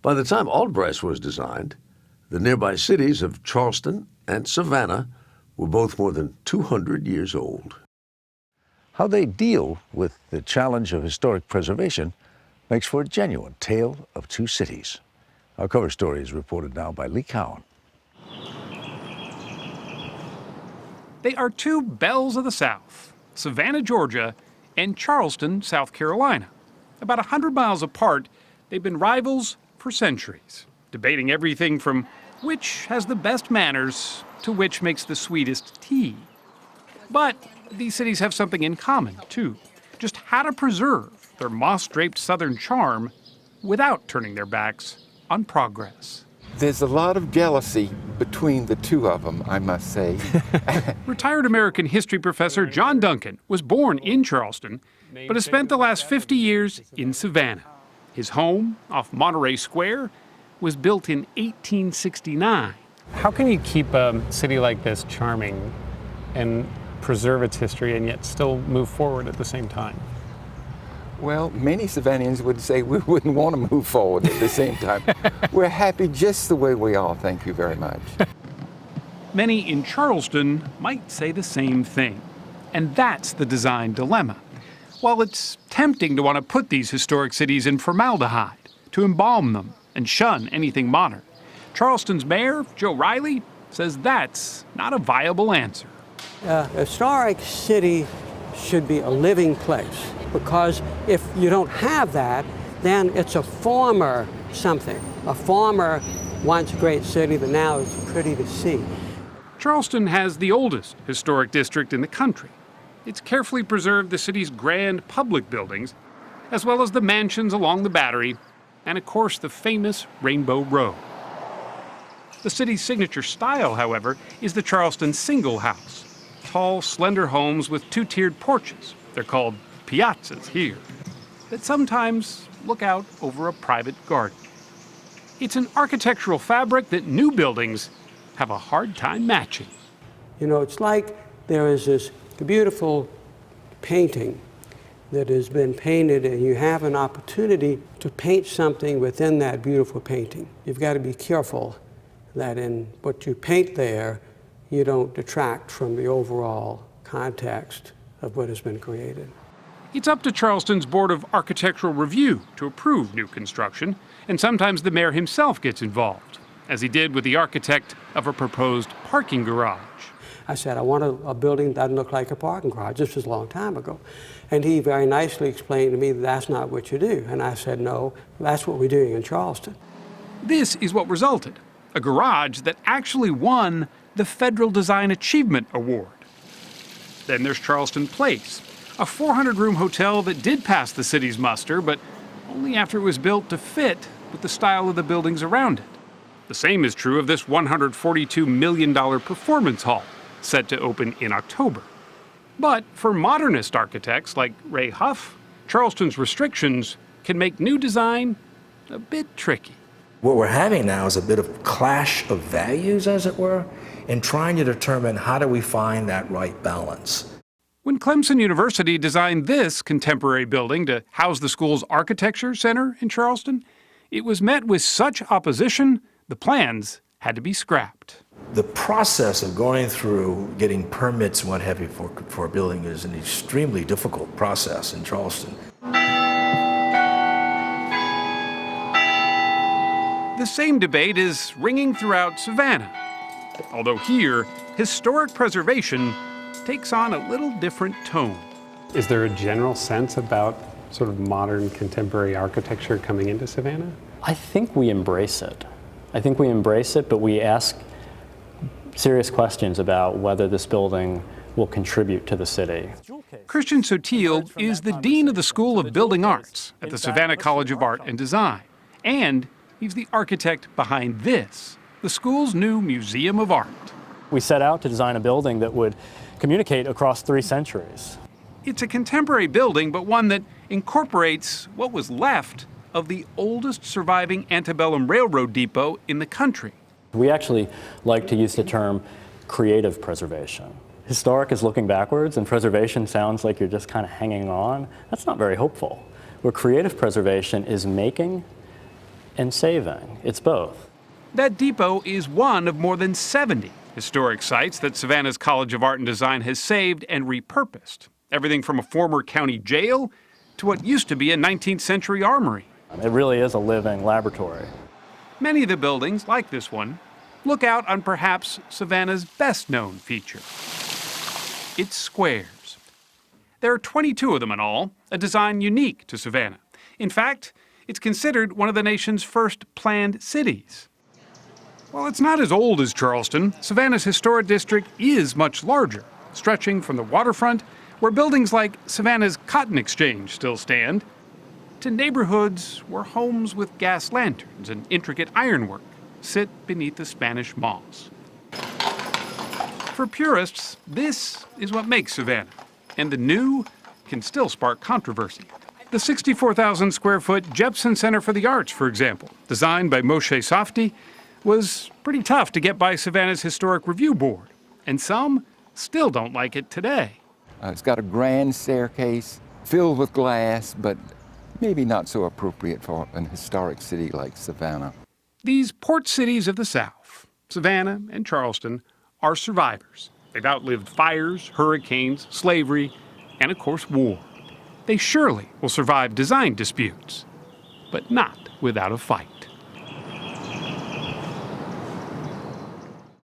By the time Albrecht was designed, the nearby cities of Charleston and Savannah were both more than 200 years old. How they deal with the challenge of historic preservation makes for a genuine tale of two cities. Our cover story is reported now by Cowan. They are two belles of the South, Savannah, Georgia, and Charleston, South Carolina. About 100 miles apart, they've been rivals for centuries, debating everything from which has the best manners to which makes the sweetest tea. But these cities have something in common, too. Just how to preserve their moss-draped southern charm without turning their backs on progress. There's a lot of jealousy between the two of them, I must say. Retired American history professor John Duncan was born in Charleston, but has spent the last 50 years in Savannah. His home, off Monterey Square, was built in 1869. How can you keep a city like this charming and preserve its history and yet still move forward at the same time? Well, many Savannahans would say we wouldn't want to move forward at the same time. We're happy just the way we are, thank you very much. Many in Charleston might say the same thing, and that's the design dilemma. While it's tempting to want to put these historic cities in formaldehyde, to embalm them and shun anything modern, Charleston's mayor, Joe Riley, says that's not a viable answer. A historic city should be a living place, because if you don't have that, then it's a former something. A former once great city that now is pretty to see. Charleston has the oldest historic district in the country. It's carefully preserved the city's grand public buildings, as well as the mansions along the Battery, and of course the famous Rainbow Road. The city's signature style, however, is the Charleston single house. Tall, slender homes with two-tiered porches. They're called piazzas here, that sometimes look out over a private garden. It's an architectural fabric that new buildings have a hard time matching. You know, it's like there is this beautiful painting that has been painted, and you have an opportunity to paint something within that beautiful painting. You've got to be careful that in what you paint there, you don't detract from the overall context of what has been created. It's up to Charleston's Board of Architectural Review to approve new construction, and sometimes the mayor himself gets involved, as he did with the architect of a proposed parking garage. I said, I want a building that doesn't look like a parking garage. This was a long time ago. And he very nicely explained to me that that's not what you do. And I said, no, that's what we're doing in Charleston. This is what resulted, a garage that actually won the Federal Design Achievement Award. Then there's Charleston Place, a 400-room hotel that did pass the city's muster, but only after it was built to fit with the style of the buildings around it. The same is true of this $142 million performance hall, set to open in October. But for modernist architects like Ray Huff, Charleston's restrictions can make new design a bit tricky. What we're having now is a bit of clash of values, as it were, in trying to determine how do we find that right balance. When Clemson University designed this contemporary building to house the school's architecture center in Charleston, it was met with such opposition, the plans had to be scrapped. The process of going through getting permits and what have you for a building is an extremely difficult process in Charleston. The same debate is ringing throughout Savannah, although here, historic preservation takes on a little different tone. Is there a general sense about sort of modern contemporary architecture coming into Savannah? I think we embrace it. But we ask serious questions about whether this building will contribute to the city. Christian Sotil is the Dean of the School of Building Arts at the Savannah College of Art and Design, and he's the architect behind this, the school's new Museum of Art. We set out to design a building that would communicate across 3 centuries. It's a contemporary building, but one that incorporates what was left of the oldest surviving antebellum railroad depot in the country. We actually like to use the term creative preservation. Historic is looking backwards, and preservation sounds like you're just kind of hanging on. That's not very hopeful. Where creative preservation is making and saving. It's both. That depot is one of more than 70 historic sites that Savannah's College of Art and Design has saved and repurposed. Everything from a former county jail to what used to be a 19th century armory. It really is a living laboratory. Many of the buildings, like this one, look out on perhaps Savannah's best-known feature, its squares. There are 22 of them in all, a design unique to Savannah. In fact, it's considered one of the nation's first planned cities. While it's not as old as Charleston, Savannah's historic district is much larger, stretching from the waterfront, where buildings like Savannah's Cotton Exchange still stand, to neighborhoods where homes with gas lanterns and intricate ironwork sit beneath the Spanish moss. For purists, this is what makes Savannah, and the new can still spark controversy. The 64,000 square foot Jepson Center for the Arts, for example, designed by Moshe Safdie, was pretty tough to get by Savannah's Historic Review Board, and some still don't like it today. It's got a grand staircase filled with glass, but maybe not so appropriate for an historic city like Savannah. These port cities of the South, Savannah and Charleston, are survivors. They've outlived fires, hurricanes, slavery, and of course war. They surely will survive design disputes, but not without a fight.